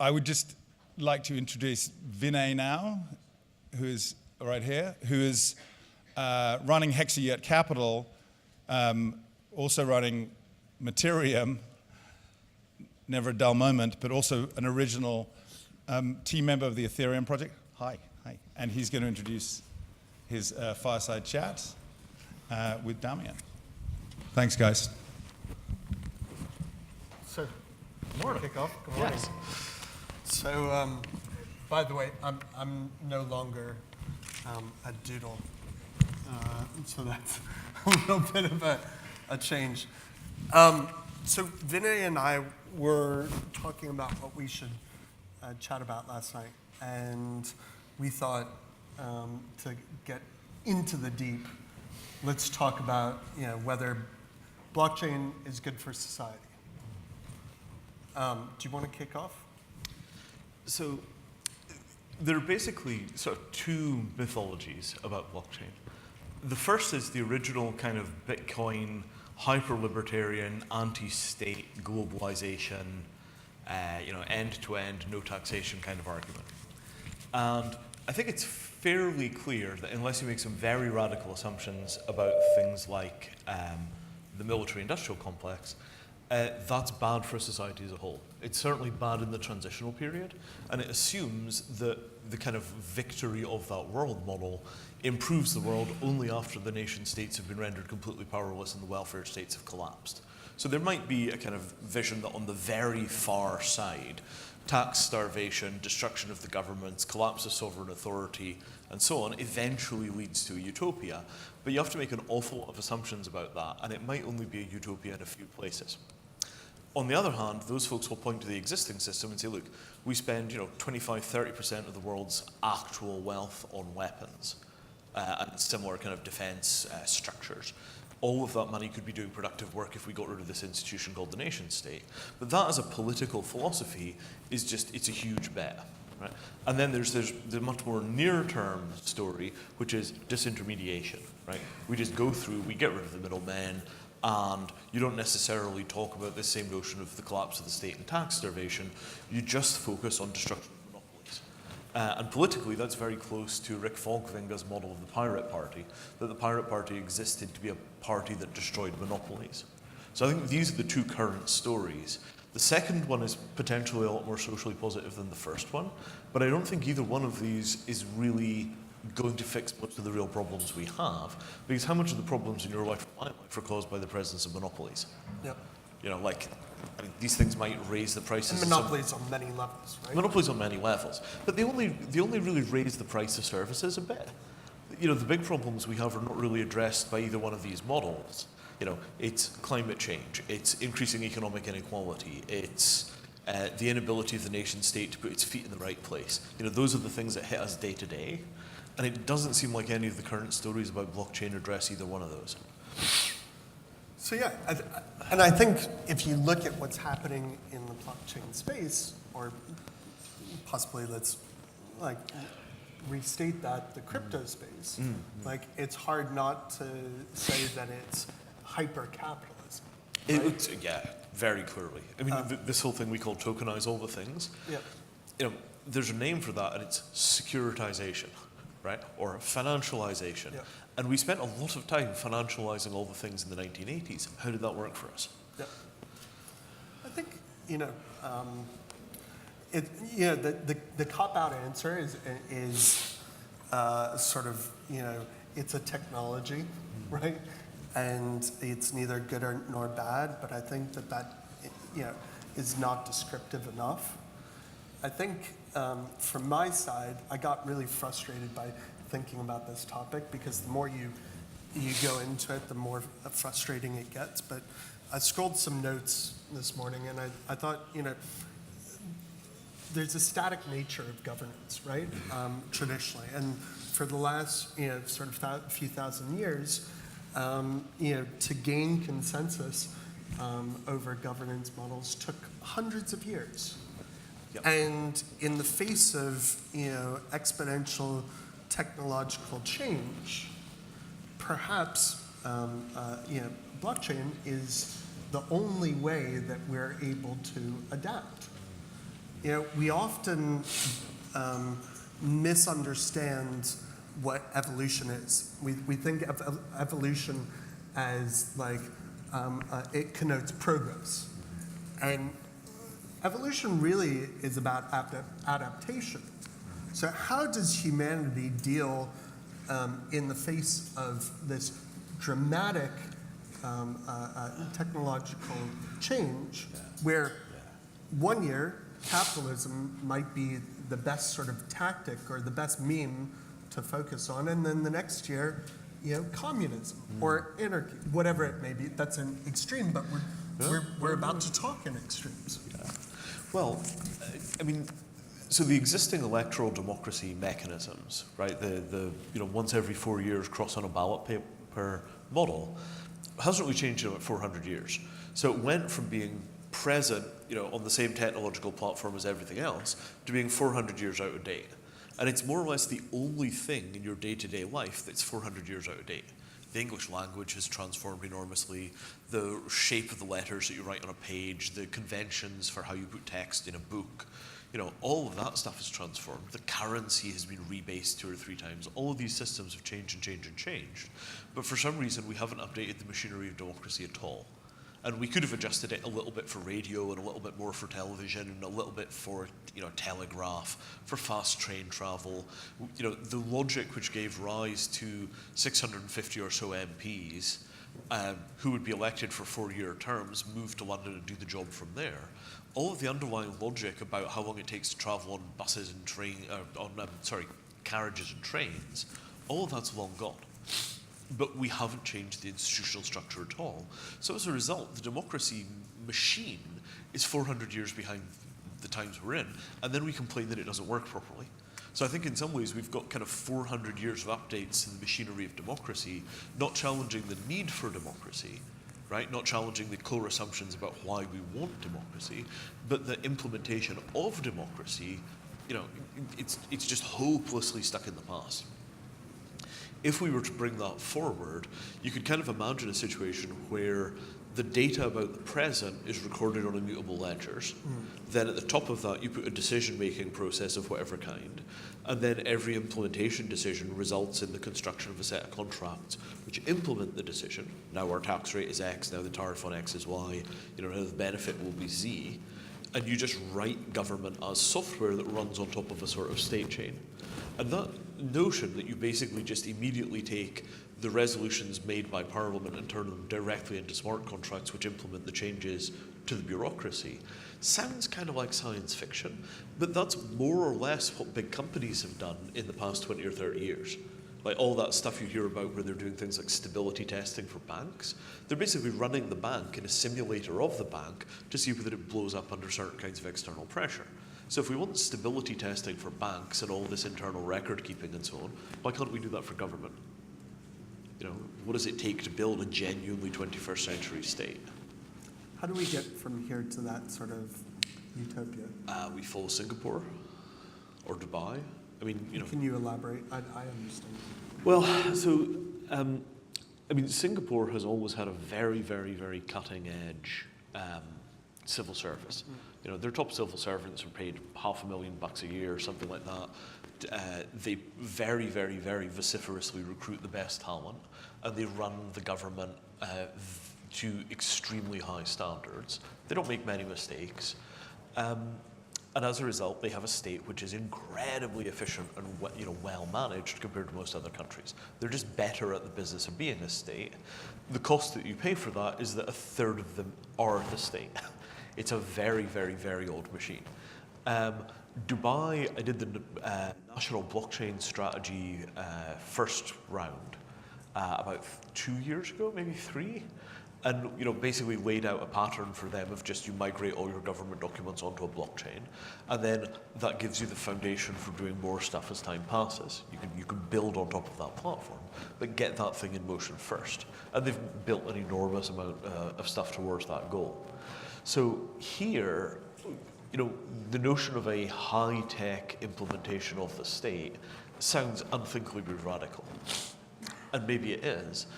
I would just like to introduce Vinay now, who is right here, who is running Hexayurt.capital, also running Mattereum, never a dull moment, but also an original team member of the Ethereum project. Hi. And he's going to introduce his fireside chat with Damian. Thanks, guys. So, good morning. Kick off. Good morning. Yes. So, by the way, I'm no longer at DueDil, so that's a little bit of a change. So Vinay and I were talking about what we should chat about last night, and we thought to get into the deep, let's talk about whether blockchain is good for society. Do you want to kick off? So there are basically sort of two mythologies about blockchain. The first is the original kind of Bitcoin, hyper-libertarian, anti-state, globalization, end-to-end, no taxation kind of argument. And I think it's fairly clear that unless you make some very radical assumptions about things like the military-industrial complex, that's bad for society as a whole. It's certainly bad in the transitional period, and it assumes that the kind of victory of that world model improves the world only after the nation states have been rendered completely powerless and the welfare states have collapsed. So there might be a kind of vision that on the very far side, tax starvation, destruction of the governments, collapse of sovereign authority, and so on, eventually leads to a utopia. But you have to make an awful lot of assumptions about that, and it might only be a utopia in a few places. On the other hand, those folks will point to the existing system and say, look, we spend 25-30% of the world's actual wealth on weapons and similar kind of defense structures. All of that money could be doing productive work if we got rid of this institution called the nation state. But that as a political philosophy is just, it's a huge bet. Right? And then there's the much more near-term story, which is disintermediation. Right? We just go through, we get rid of the middlemen, and you don't necessarily talk about this same notion of the collapse of the state and tax starvation. You just focus on destruction of monopolies. And politically, that's very close to Rick Fogvinga's model of the Pirate Party, that the Pirate Party existed to be a party that destroyed monopolies. So I think these are the two current stories. The second one is potentially a lot more socially positive than the first one, but I don't think either one of these is really going to fix most of the real problems we have, because how much of the problems in your life and my life are caused by the presence of monopolies? Yep. These things might raise the prices. And monopolies on many levels, right? Monopolies on many levels, but they only really raise the price of services a bit. The big problems we have are not really addressed by either one of these models. It's climate change, it's increasing economic inequality, it's the inability of the nation state to put its feet in the right place. Those are the things that hit us day to day. And it doesn't seem like any of the current stories about blockchain address either one of those. So yeah, and I think if you look at what's happening in the blockchain space, or possibly let's restate that, the crypto space, it's hard not to say that it's hyper-capitalism. Right? Yeah, very clearly. I mean, this whole thing we call tokenize all the things. Yeah. There's a name for that, and it's securitization. Right? Or financialization. Yeah. And we spent a lot of time financializing all the things in the 1980s. How did that work for us? Yeah. I think, the cop-out answer is sort of, it's a technology, right? And it's neither good nor bad, but I think that is not descriptive enough. I think from my side, I got really frustrated by thinking about this topic, because the more you go into it, the more frustrating it gets. But I scrolled some notes this morning, and I thought, there's a static nature of governance, right? Traditionally, and for the last sort of few thousand years, to gain consensus over governance models took hundreds of years. Yep. And in the face of exponential technological change, perhaps blockchain is the only way that we're able to adapt. we often misunderstand what evolution is. We think of evolution as like it connotes progress. And evolution really is about adaptation. So how does humanity deal in the face of this dramatic technological change where one year capitalism might be the best sort of tactic or the best meme to focus on, and then the next year, communism or anarchy, whatever it may be. That's an extreme, but we're about to talk in extremes. Yeah. Well, so the existing electoral democracy mechanisms, right? The once every 4 years cross on a ballot paper model hasn't really changed in about 400 years. So it went from being present, on the same technological platform as everything else, to being 400 years out of date. And it's more or less the only thing in your day-to-day life that's 400 years out of date. The English language has transformed enormously. The shape of the letters that you write on a page, the conventions for how you put text in a book, all of that stuff has transformed. The currency has been rebased 2 or 3 times. All of these systems have changed and changed and changed. But for some reason, we haven't updated the machinery of democracy at all. And we could have adjusted it a little bit for radio and a little bit more for television and a little bit for, telegraph, for fast train travel. The logic which gave rise to 650 or so MPs who would be elected for 4-year terms, moved to London and do the job from there. All of the underlying logic about how long it takes to travel on buses and carriages and trains, all of that's long gone. But we haven't changed the institutional structure at all. So as a result, the democracy machine is 400 years behind the times we're in, and then we complain that it doesn't work properly. So I think in some ways we've got kind of 400 years of updates in the machinery of democracy, not challenging the need for democracy, right? Not challenging the core assumptions about why we want democracy, but the implementation of democracy, it's just hopelessly stuck in the past. If we were to bring that forward, you could kind of imagine a situation where the data about the present is recorded on immutable ledgers. Then at the top of that, you put a decision-making process of whatever kind. And then every implementation decision results in the construction of a set of contracts which implement the decision. Now our tax rate is X, now the tariff on X is Y, now the benefit will be Z. And you just write government as software that runs on top of a sort of state chain. And that notion that you basically just immediately take the resolutions made by Parliament and turn them directly into smart contracts which implement the changes to the bureaucracy sounds kind of like science fiction, but that's more or less what big companies have done in the past 20 or 30 years. Like all that stuff you hear about where they're doing things like stability testing for banks, they're basically running the bank in a simulator of the bank to see whether it blows up under certain kinds of external pressure. So if we want stability testing for banks and all this internal record keeping and so on, why can't we do that for government? What does it take to build a genuinely 21st century state? How do we get from here to that sort of utopia? We follow Singapore or Dubai. Can you elaborate? I understand. Well, so Singapore has always had a very, very, very cutting edge civil service. Their top civil servants are paid $500,000 a year, something like that. They very, very, very vociferously recruit the best talent, and they run the government to extremely high standards. They don't make many mistakes. And as a result, they have a state which is incredibly efficient and well managed compared to most other countries. They're just better at the business of being a state. The cost that you pay for that is that a third of them are the state. It's a very, very, very old machine. Dubai, I did the national blockchain strategy first round about 2 years ago, maybe 3. And basically laid out a pattern for them of just you migrate all your government documents onto a blockchain, and then that gives you the foundation for doing more stuff as time passes. You can build on top of that platform, but get that thing in motion first. And they've built an enormous amount of stuff towards that goal. So here, the notion of a high-tech implementation of the state sounds unthinkably radical, and maybe it is,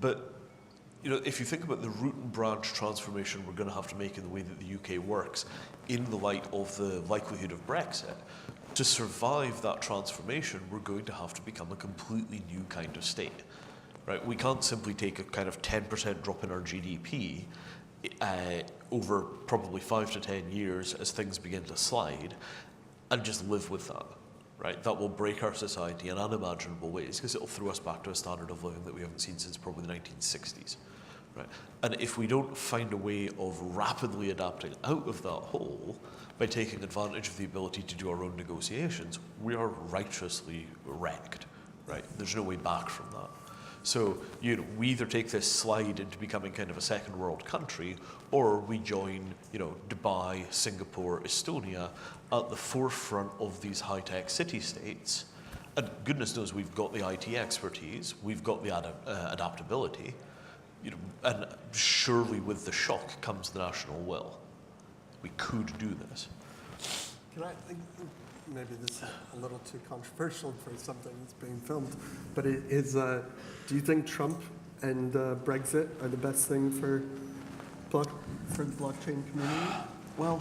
but if you think about the root and branch transformation we're going to have to make in the way that the UK works, in the light of the likelihood of Brexit, to survive that transformation, we're going to have to become a completely new kind of state, right? We can't simply take a kind of 10% drop in our GDP over probably 5 to 10 years as things begin to slide and just live with that, right? That will break our society in unimaginable ways because it'll throw us back to a standard of living that we haven't seen since probably the 1960s, right? And if we don't find a way of rapidly adapting out of that hole by taking advantage of the ability to do our own negotiations, we are righteously wrecked, right? There's no way back from that. So, we either take this slide into becoming kind of a second world country, or we join, Dubai, Singapore, Estonia at the forefront of these high-tech city-states. And goodness knows we've got the IT expertise, we've got the adaptability, and surely with the shock comes the national will. We could do this. Can I think maybe this is a little too controversial for something that's being filmed, but it is, do you think Trump and Brexit are the best thing for the blockchain community? Well,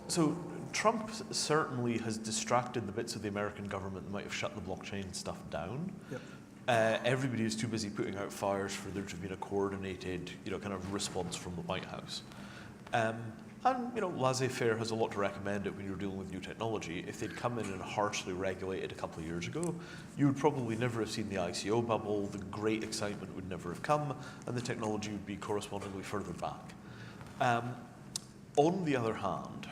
so Trump certainly has distracted the bits of the American government that might have shut the blockchain stuff down. Yep. Everybody is too busy putting out fires for there to be a coordinated, kind of response from the White House. And, laissez-faire has a lot to recommend it when you're dealing with new technology. If they'd come in and harshly regulated a couple of years ago, you would probably never have seen the ICO bubble, the great excitement would never have come, and the technology would be correspondingly further back. On the other hand,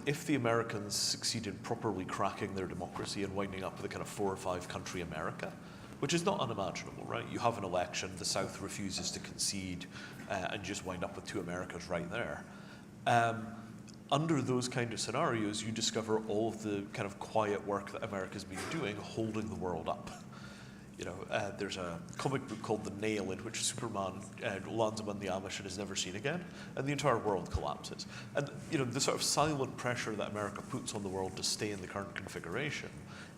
if the Americans succeed in properly cracking their democracy and winding up with a kind of 4 or 5 country America, which is not unimaginable, right? You have an election, the South refuses to concede, and just wind up with 2 Americas right there. Under those kind of scenarios, you discover all of the kind of quiet work that America's been doing, holding the world up. There's a comic book called The Nail in which Superman lands among the Amish and is never seen again, and the entire world collapses. And the sort of silent pressure that America puts on the world to stay in the current configuration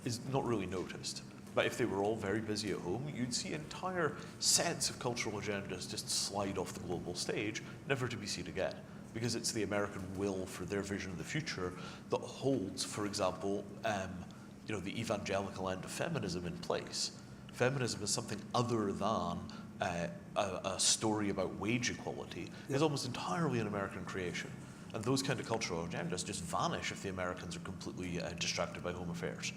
is not really noticed. But if they were all very busy at home, you'd see entire sets of cultural agendas just slide off the global stage, never to be seen again. Because it's the American will for their vision of the future that holds, for example, the evangelical end of feminism in place. Feminism is something other than a story about wage equality. It's almost entirely an American creation. And those kind of cultural agendas just vanish if the Americans are completely distracted by home affairs.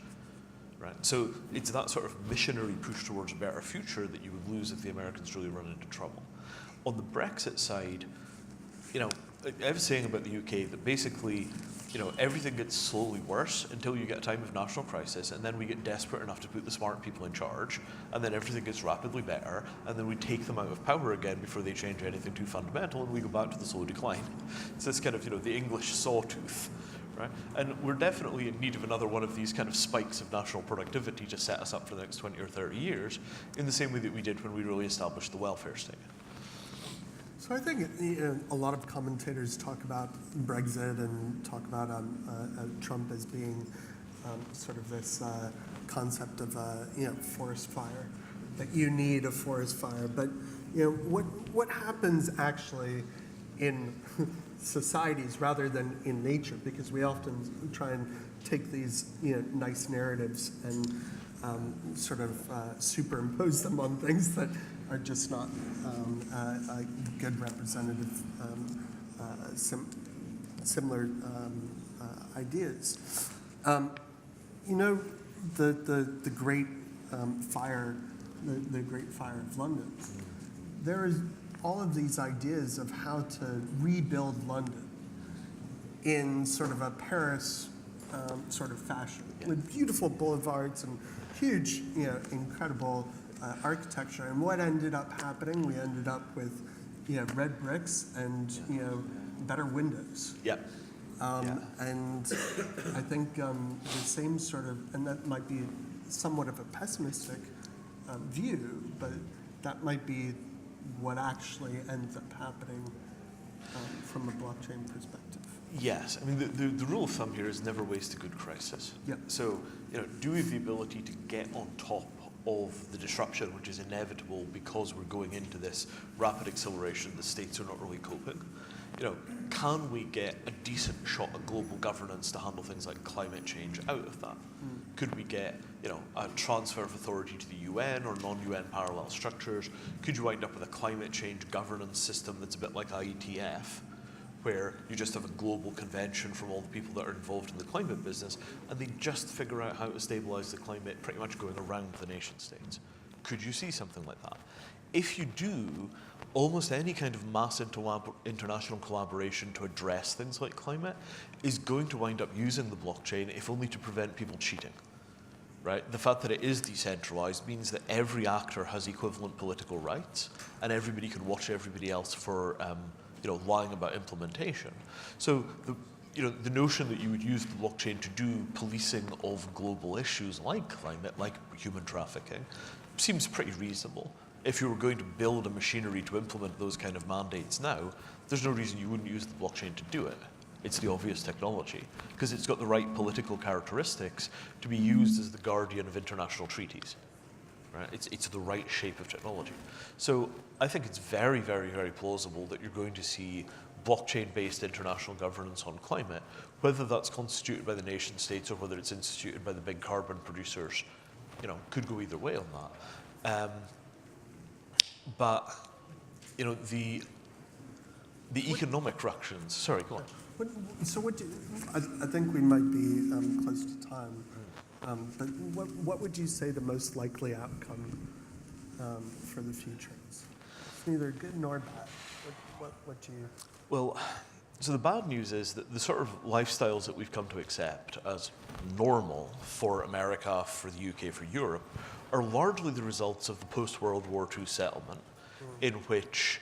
Right? So it's that sort of missionary push towards a better future that you would lose if the Americans really run into trouble. On the Brexit side, I was saying about the UK that basically, everything gets slowly worse until you get a time of national crisis, and then we get desperate enough to put the smart people in charge, and then everything gets rapidly better, and then we take them out of power again before they change anything too fundamental, and we go back to the slow decline. It's this kind of, the English sawtooth. Right? And we're definitely in need of another one of these kind of spikes of national productivity to set us up for the next 20 or 30 years, in the same way that we did when we really established the welfare state. So I think a lot of commentators talk about Brexit and talk about Trump as being sort of this concept of forest fire, that you need a forest fire. But what happens actually in societies rather than in nature? Because we often try and take these nice narratives and sort of superimpose them on things that are just not good representative similar ideas. The Great Fire, the Great Fire of London. There is all of these ideas of how to rebuild London in sort of a Paris sort of fashion, with beautiful boulevards and huge, incredible architecture. And what ended up happening, we ended up with red bricks and better windows. Yep. And I think the same sort of, and that might be somewhat of a pessimistic view, but that might be what actually ends up happening from a blockchain perspective. Yes, I mean the rule of thumb here is never waste a good crisis. Yep. So do we have the ability to get on top of the disruption which is inevitable because we're going into this rapid acceleration, the states are not really coping. Can we get a decent shot at global governance to handle things like climate change out of that? Could we get, a transfer of authority to the UN or non-UN parallel structures? Could you wind up with a climate change governance system that's a bit like IETF, where you just have a global convention from all the people that are involved in the climate business, and they just figure out how to stabilize the climate pretty much going around the nation states? Could you see something like that? If you do, almost any kind of mass international collaboration to address things like climate is going to wind up using the blockchain, if only to prevent people cheating, right? The fact that it is decentralized means that every actor has equivalent political rights, and everybody can watch everybody else for lying about implementation. So the notion that you would use the blockchain to do policing of global issues like climate, like human trafficking, seems pretty reasonable. If you were going to build a machinery to implement those kind of mandates now, there's no reason you wouldn't use the blockchain to do it. It's the obvious technology, because it's got the right political characteristics to be used as the guardian of international treaties. Right? It's the right shape of technology. So I think it's very, very, very plausible that you're going to see blockchain-based international governance on climate, whether that's constituted by the nation states or whether it's instituted by the big carbon producers, could go either way on that. But the economic ructions. Sorry, go on. I think we might be close to time. But what would you say the most likely outcome for the future is? It's neither good nor bad. What do you? Well, so the bad news is that the sort of lifestyles that we've come to accept as normal for America, for the UK, for Europe, are largely the results of the post-World War II settlement, in which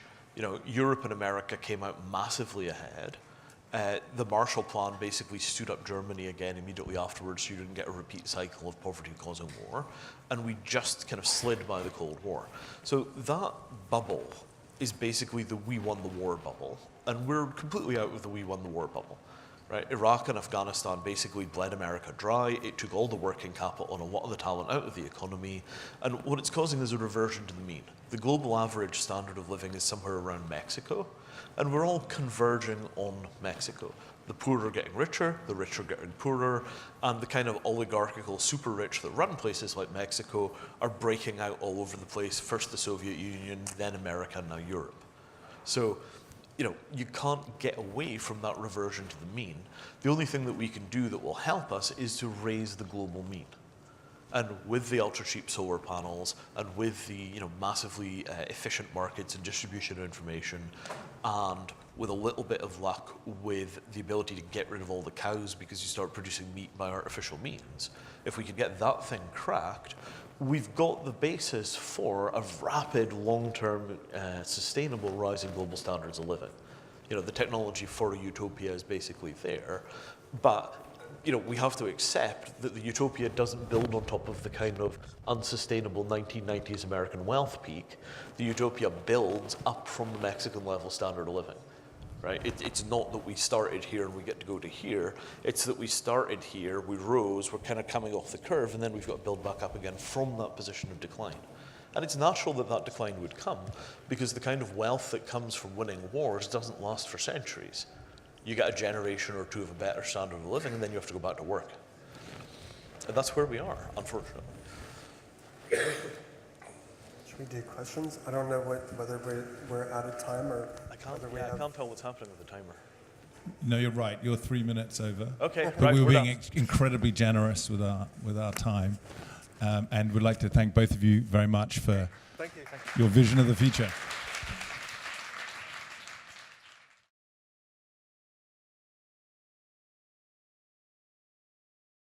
Europe and America came out massively ahead. The Marshall Plan basically stood up Germany again immediately afterwards, so you didn't get a repeat cycle of poverty causing war, and we just kind of slid by the Cold War. So that bubble is basically the we won the war bubble, and we're completely out of the we won the war bubble. Right? Iraq and Afghanistan basically bled America dry. It took all the working capital and a lot of the talent out of the economy. And what it's causing is a reversion to the mean. The global average standard of living is somewhere around Mexico, and we're all converging on Mexico. The poor are getting richer, the rich are getting poorer, and the kind of oligarchical super rich that run places like Mexico are breaking out all over the place. First the Soviet Union, then America, now Europe. So, you can't get away from that reversion to the mean. The only thing that we can do that will help us is to raise the global mean. And with the ultra-cheap solar panels, and with the massively efficient markets and distribution of information, and with a little bit of luck with the ability to get rid of all the cows because you start producing meat by artificial means, if we could get that thing cracked, we've got the basis for a rapid, long-term, sustainable rise in global standards of living. The technology for a utopia is basically there, but we have to accept that the utopia doesn't build on top of the kind of unsustainable 1990s American wealth peak. The utopia builds up from the Mexican level standard of living. Right? It's not that we started here and we get to go to here. It's that we started here, we rose, we're kind of coming off the curve, and then we've got to build back up again from that position of decline. And it's natural that that decline would come, because the kind of wealth that comes from winning wars doesn't last for centuries. You get a generation or two of a better standard of living, and then you have to go back to work. And that's where we are, unfortunately. Should we do questions? I don't know whether we're out of time or I can't tell what's happening with the timer. No, you're right. You're 3 minutes over. Okay, But right, we were we're being done. incredibly generous with our time. And we'd like to thank both of you very much for Thank you. your vision of the future.